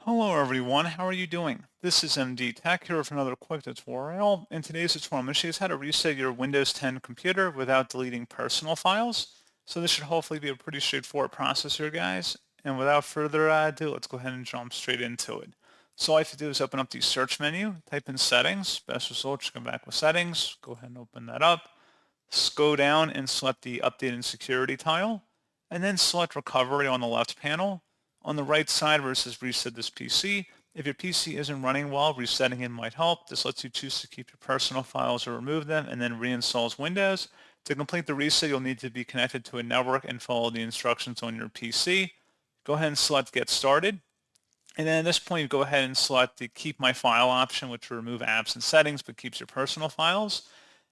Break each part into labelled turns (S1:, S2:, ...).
S1: Hello everyone, how are you doing? This is MD Tech here with another quick tutorial. In today's tutorial, I'm going to show you how to reset your Windows 10 computer without deleting personal files. So this should hopefully be a pretty straightforward process here, guys. And without further ado, let's go ahead and jump straight into it. So all you have to do is open up the search menu, type in settings, best result, just come back with settings, go ahead and open that up. Go down and select the update and security tile, and then select recovery on the left panel. On the right side where it says reset this PC, if your PC isn't running well, resetting it might help. This lets you choose to keep your personal files or remove them, and then reinstalls Windows. To complete the reset, you'll need to be connected to a network and follow the instructions on your PC. Go ahead and select Get Started. And then at this point, you go ahead and select the Keep My File option, which will remove apps and settings, but keeps your personal files.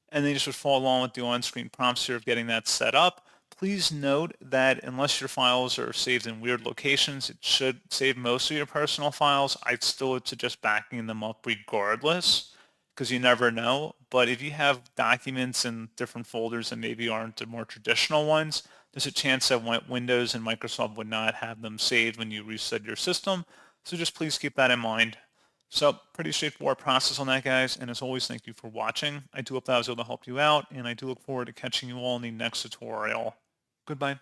S1: And then you just would follow along with the on-screen prompts here of getting that set up. Please note that unless your files are saved in weird locations, it should save most of your personal files. I'd still would suggest backing them up regardless, because you never know. But if you have documents in different folders that maybe aren't the more traditional ones, there's a chance that Windows and Microsoft would not have them saved when you reset your system. So just please keep that in mind. So pretty straightforward process on that, guys. And as always, thank you for watching. I do hope that I was able to help you out, and I do look forward to catching you all in the next tutorial. Goodbye.